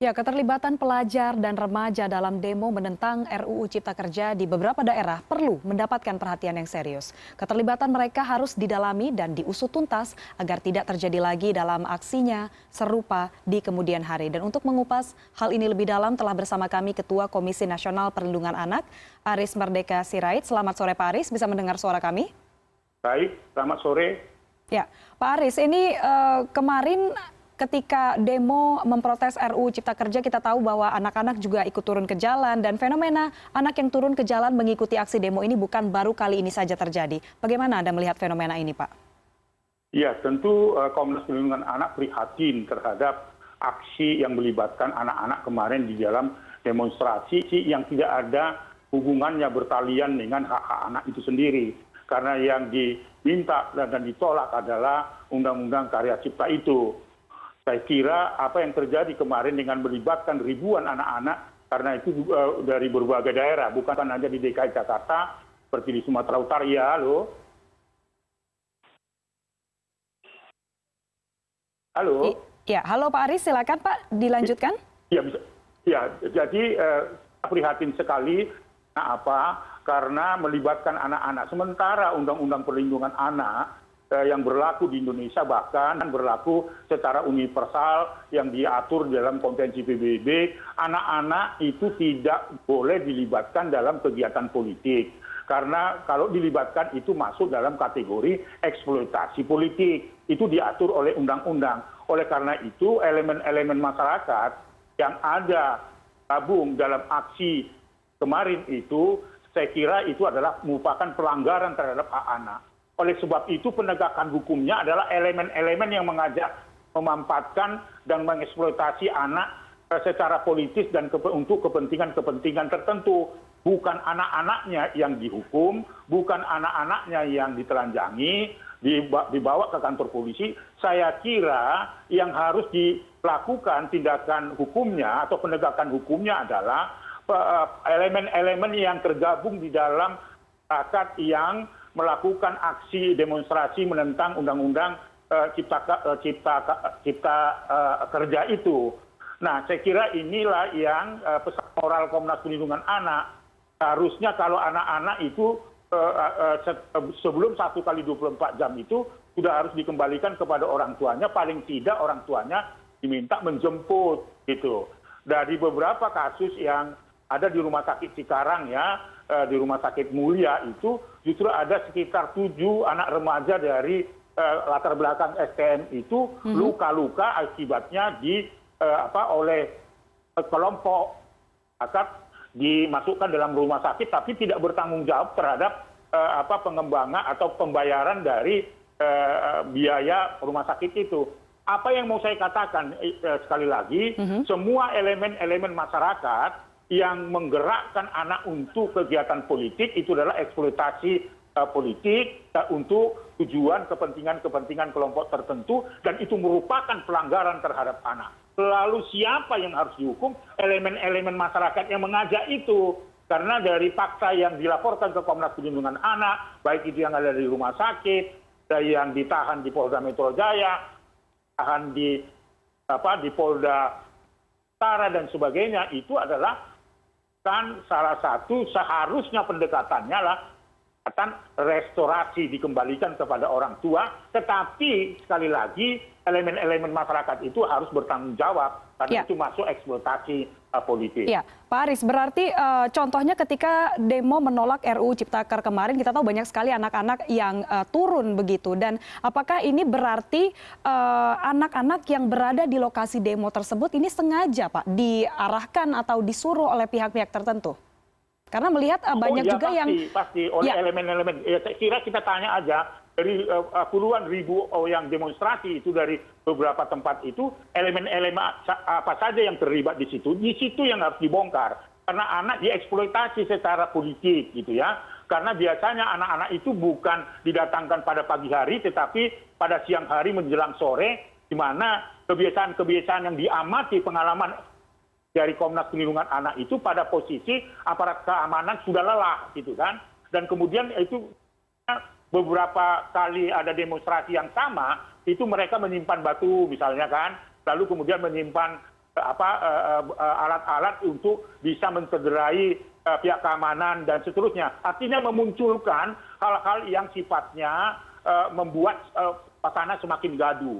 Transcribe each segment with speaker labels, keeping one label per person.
Speaker 1: Ya, keterlibatan pelajar dan remaja dalam demo menentang RUU Cipta Kerja di beberapa daerah perlu mendapatkan perhatian yang serius. Keterlibatan mereka harus didalami dan diusut tuntas agar tidak terjadi lagi dalam aksinya serupa di kemudian hari. Dan untuk mengupas hal ini lebih dalam telah bersama kami Ketua Komisi Nasional Perlindungan Anak, Aris Merdeka Sirait. Selamat sore Pak Aris, bisa mendengar suara kami?
Speaker 2: Baik, selamat sore.
Speaker 1: Ya, Pak Aris, ini kemarin ketika demo memprotes RUU Cipta Kerja, kita tahu bahwa anak-anak juga ikut turun ke jalan dan fenomena anak yang turun ke jalan mengikuti aksi demo ini bukan baru kali ini saja terjadi. Bagaimana Anda melihat fenomena ini, Pak?
Speaker 2: Ya, tentu Komnas Perlindungan Anak prihatin terhadap aksi yang melibatkan anak-anak kemarin di dalam demonstrasi yang tidak ada hubungannya bertalian dengan hak-hak anak itu sendiri. Karena yang diminta dan ditolak adalah Undang-Undang Karya Cipta itu. Saya kira apa yang terjadi kemarin dengan melibatkan ribuan anak-anak, karena itu dari berbagai daerah, bukan hanya di DKI Jakarta, seperti di Sumatera Utara. Ya, halo. Halo.
Speaker 1: Ya, halo Pak Aris, silakan Pak, dilanjutkan.
Speaker 2: Ya, bisa. Ya, jadi prihatin sekali. Apa? Karena melibatkan anak-anak. Sementara Undang-Undang Perlindungan Anak yang berlaku di Indonesia bahkan berlaku secara universal yang diatur dalam konvensi PBB, anak-anak itu tidak boleh dilibatkan dalam kegiatan politik. Karena kalau dilibatkan itu masuk dalam kategori eksploitasi politik. Itu diatur oleh undang-undang. Oleh karena itu elemen-elemen masyarakat yang ada gabung dalam aksi kemarin itu, saya kira itu adalah merupakan pelanggaran terhadap hak anak. Oleh sebab itu penegakan hukumnya adalah elemen-elemen yang mengajak memanfaatkan dan mengeksploitasi anak secara politis dan untuk kepentingan-kepentingan tertentu. Bukan anak-anaknya yang dihukum, bukan anak-anaknya yang ditelanjangi, dibawa ke kantor polisi. Saya kira yang harus dilakukan tindakan hukumnya atau penegakan hukumnya adalah elemen-elemen yang tergabung di dalam masyarakat yang melakukan aksi demonstrasi menentang undang-undang cipta kerja itu. Nah, saya kira inilah yang pesan moral Komnas Perlindungan Anak. Harusnya kalau anak-anak itu sebelum 1 kali 24 jam itu sudah harus dikembalikan kepada orang tuanya. Paling tidak orang tuanya diminta menjemput gitu. Dari beberapa kasus yang ada di Rumah Sakit Cikarang ya, di Rumah Sakit Mulia itu justru ada sekitar 7 anak remaja dari latar belakang STM itu luka-luka akibatnya oleh kelompok masyarakat dimasukkan dalam rumah sakit tapi tidak bertanggung jawab terhadap pengembangan atau pembayaran dari biaya rumah sakit itu. Apa yang mau saya katakan sekali lagi, semua elemen-elemen masyarakat yang menggerakkan anak untuk kegiatan politik itu adalah eksploitasi politik untuk tujuan kepentingan kelompok tertentu dan itu merupakan pelanggaran terhadap anak. Lalu siapa yang harus dihukum? Elemen-elemen masyarakat yang mengajak itu. Karena dari fakta yang dilaporkan ke Komnas Perlindungan Anak, baik itu yang ada di rumah sakit, dari yang ditahan di Polda Metro Jaya, tahan di Polda Utara dan sebagainya, itu adalah kan salah satu seharusnya pendekatannya lah restorasi dikembalikan kepada orang tua, tetapi sekali lagi elemen-elemen masyarakat itu harus bertanggung jawab karena itu masuk eksploitasi politik.
Speaker 1: Ya, Pak Aris, berarti contohnya ketika demo menolak RUU Ciptaker kemarin kita tahu banyak sekali anak-anak yang turun begitu, dan apakah ini berarti anak-anak yang berada di lokasi demo tersebut ini sengaja Pak diarahkan atau disuruh oleh pihak-pihak tertentu? Karena melihat banyak juga yang
Speaker 2: pasti oleh elemen-elemen. Ya, saya kira kita tanya aja dari puluhan ribu yang demonstrasi itu dari beberapa tempat itu, elemen-elemen apa saja yang terlibat di situ yang harus dibongkar. Karena anak dieksploitasi secara politik gitu ya. Karena biasanya anak-anak itu bukan didatangkan pada pagi hari, tetapi pada siang hari menjelang sore, di mana kebiasaan-kebiasaan yang diamati pengalaman dari Komnas Perlindungan Anak itu pada posisi aparat keamanan sudah lelah gitu kan, dan kemudian itu beberapa kali ada demonstrasi yang sama itu mereka menyimpan batu misalnya kan, lalu kemudian menyimpan alat-alat untuk bisa mencederai pihak keamanan dan seterusnya. Artinya memunculkan hal-hal yang sifatnya membuat suasana semakin gaduh.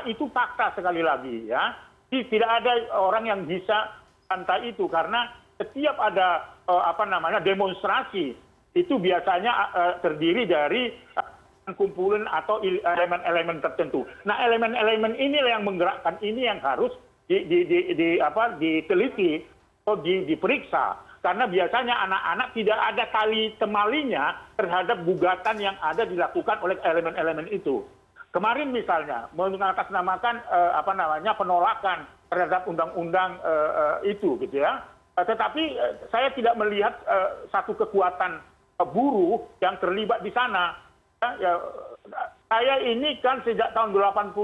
Speaker 2: Itu fakta sekali lagi ya. Tidak ada orang yang bisa bantah itu karena setiap ada demonstrasi itu biasanya terdiri dari kumpulan atau elemen-elemen tertentu. Nah, elemen-elemen inilah yang menggerakkan, ini yang harus diteliti atau diperiksa. Karena biasanya anak-anak tidak ada tali temalinya terhadap gugatan yang ada dilakukan oleh elemen-elemen itu. Kemarin misalnya mengatasnamakan penolakan terhadap undang-undang itu gitu ya. Tetapi saya tidak melihat satu kekuatan buruh yang terlibat di sana. Saya ini kan sejak tahun 80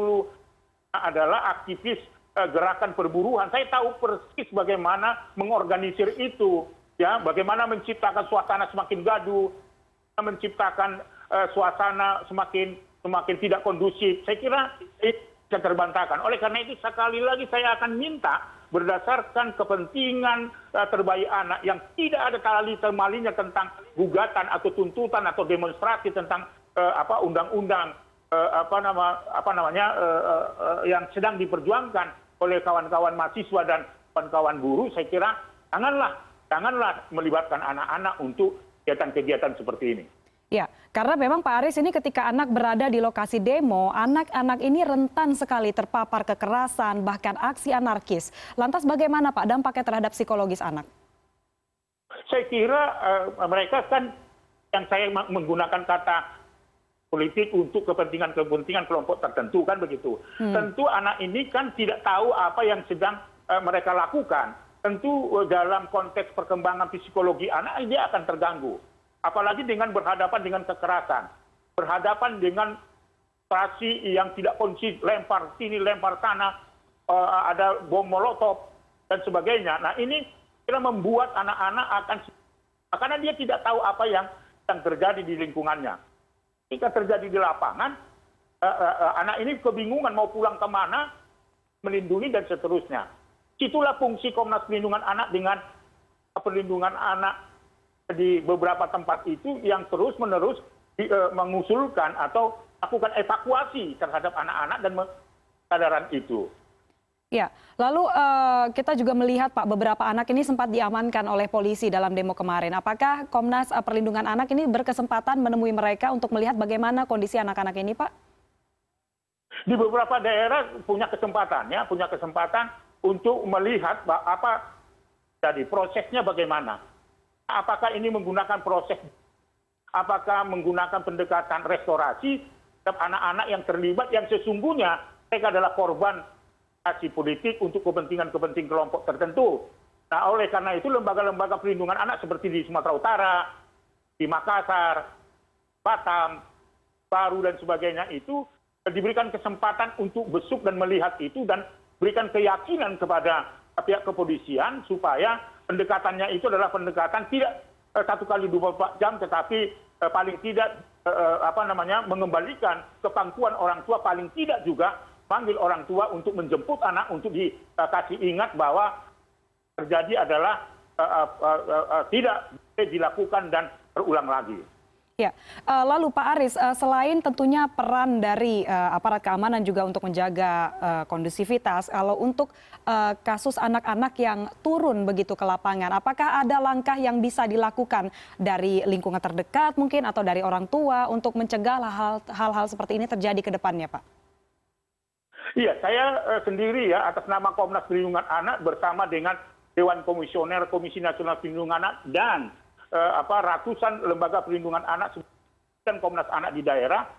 Speaker 2: adalah aktivis gerakan perburuhan. Saya tahu persis bagaimana mengorganisir itu, ya, bagaimana menciptakan suasana semakin gaduh, menciptakan suasana semakin tidak kondusif. Saya kira itu bisa terbantahkan. Oleh karena itu sekali lagi saya akan minta berdasarkan kepentingan terbaik anak yang tidak ada tali temalinya tentang gugatan atau tuntutan atau demonstrasi tentang undang-undang yang sedang diperjuangkan oleh kawan-kawan mahasiswa dan kawan-kawan buruh. Saya kira janganlah melibatkan anak-anak untuk kegiatan-kegiatan seperti ini.
Speaker 1: Ya, karena memang Pak Aris ini ketika anak berada di lokasi demo, anak-anak ini rentan sekali terpapar kekerasan, bahkan aksi anarkis. Lantas bagaimana Pak dampaknya terhadap psikologis anak?
Speaker 2: Saya kira mereka kan, yang saya menggunakan kata politik untuk kepentingan kelompok tertentu kan begitu. Tentu anak ini kan tidak tahu apa yang sedang mereka lakukan. Tentu dalam konteks perkembangan psikologi anak dia akan terganggu. Apalagi dengan berhadapan dengan kekerasan, berhadapan dengan operasi yang tidak konsisten, lempar sini, lempar sana, ada bom molotov dan sebagainya. Nah ini kira membuat anak-anak karena dia tidak tahu apa yang terjadi di lingkungannya. Jika terjadi di lapangan, anak ini kebingungan mau pulang kemana, melindungi dan seterusnya. Itulah fungsi Komnas Perlindungan Anak dengan perlindungan anak di beberapa tempat itu yang terus-menerus mengusulkan atau lakukan evakuasi terhadap anak-anak dan kesadaran itu.
Speaker 1: Ya, lalu kita juga melihat Pak beberapa anak ini sempat diamankan oleh polisi dalam demo kemarin. Apakah Komnas Perlindungan Anak ini berkesempatan menemui mereka untuk melihat bagaimana kondisi anak-anak ini, Pak?
Speaker 2: Di beberapa daerah punya kesempatan untuk melihat apa jadi prosesnya bagaimana. Apakah ini menggunakan proses, apakah menggunakan pendekatan restorasi terhadap anak-anak yang terlibat yang sesungguhnya mereka adalah korban aksi politik untuk kepentingan kelompok tertentu. Nah, oleh karena itu lembaga-lembaga perlindungan anak seperti di Sumatera Utara, di Makassar, Batam, Paru dan sebagainya itu diberikan kesempatan untuk besuk dan melihat itu dan berikan keyakinan kepada pihak kepolisian supaya pendekatannya itu adalah pendekatan tidak 1 kali 24 jam tetapi paling tidak mengembalikan kepangkuan orang tua, paling tidak juga panggil orang tua untuk menjemput anak untuk dikasih ingat bahwa terjadi adalah tidak boleh dilakukan dan berulang lagi.
Speaker 1: Ya, lalu Pak Aris, selain tentunya peran dari aparat keamanan juga untuk menjaga kondusivitas, kalau untuk kasus anak-anak yang turun begitu ke lapangan, apakah ada langkah yang bisa dilakukan dari lingkungan terdekat mungkin atau dari orang tua untuk mencegah hal-hal seperti ini terjadi ke depannya, Pak?
Speaker 2: Iya, saya sendiri ya atas nama Komnas Perlindungan Anak bersama dengan Dewan Komisioner Komisi Nasional Perlindungan Anak dan ratusan lembaga perlindungan anak dan Komnas Anak di daerah.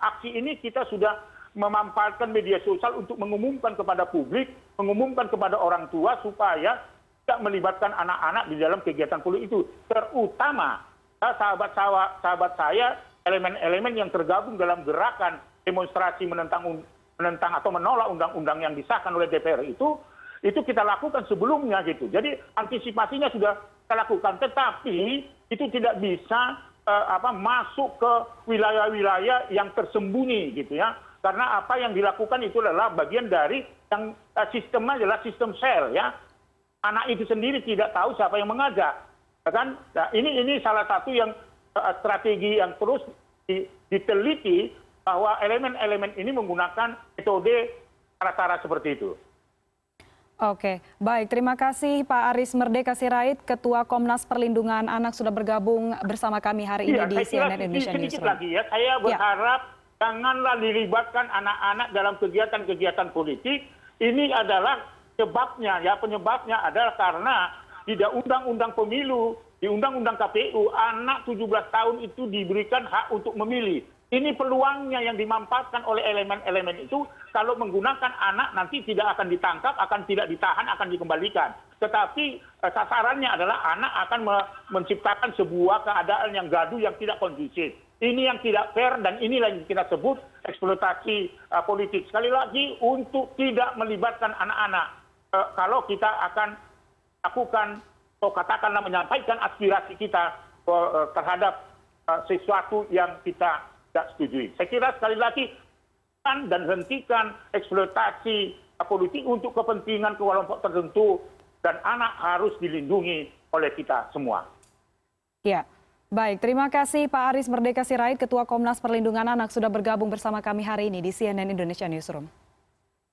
Speaker 2: Aksi ini kita sudah memanfaatkan media sosial untuk mengumumkan kepada publik, mengumumkan kepada orang tua supaya tidak melibatkan anak-anak di dalam kegiatan politik itu. Terutama sahabat saya, elemen-elemen yang tergabung dalam gerakan demonstrasi menentang atau menolak undang-undang yang disahkan oleh DPR itu kita lakukan sebelumnya gitu. Jadi antisipasinya sudah kita lakukan, tetapi itu tidak bisa masuk ke wilayah-wilayah yang tersembunyi gitu ya. Karena apa yang dilakukan itu adalah bagian dari yang sistemnya adalah sistem sel ya. Anak itu sendiri tidak tahu siapa yang mengajak. Ya kan? Nah, ini salah satu yang strategi yang terus diteliti bahwa elemen-elemen ini menggunakan metode cara-cara seperti itu.
Speaker 1: Oke, baik. Terima kasih Pak Aris Merdeka Sirait, Ketua Komnas Perlindungan Anak sudah bergabung bersama kami hari ini di CNN Indonesia
Speaker 2: sedikit
Speaker 1: Newsroom.
Speaker 2: lagi ya, saya berharap janganlah dilibatkan anak-anak dalam kegiatan-kegiatan politik. Ini adalah penyebabnya adalah karena di Undang-Undang Pemilu, di Undang-Undang KPU, anak 17 tahun itu diberikan hak untuk memilih. Ini peluangnya yang dimanfaatkan oleh elemen-elemen itu, kalau menggunakan anak nanti tidak akan ditangkap, akan tidak ditahan, akan dikembalikan. Tetapi sasarannya adalah anak akan menciptakan sebuah keadaan yang gaduh, yang tidak kondusif. Ini yang tidak fair dan inilah yang kita sebut eksploitasi politik. Sekali lagi, untuk tidak melibatkan anak-anak. Kalau kita akan lakukan atau katakanlah menyampaikan aspirasi kita terhadap sesuatu yang kita tidak setujui. Saya kira sekali lagi dan hentikan eksploitasi politik untuk kepentingan kelompok tertentu dan anak harus dilindungi oleh kita semua.
Speaker 1: Ya, baik. Terima kasih Pak Aris Merdeka Sirait, Ketua Komnas Perlindungan Anak sudah bergabung bersama kami hari ini di CNN Indonesia Newsroom.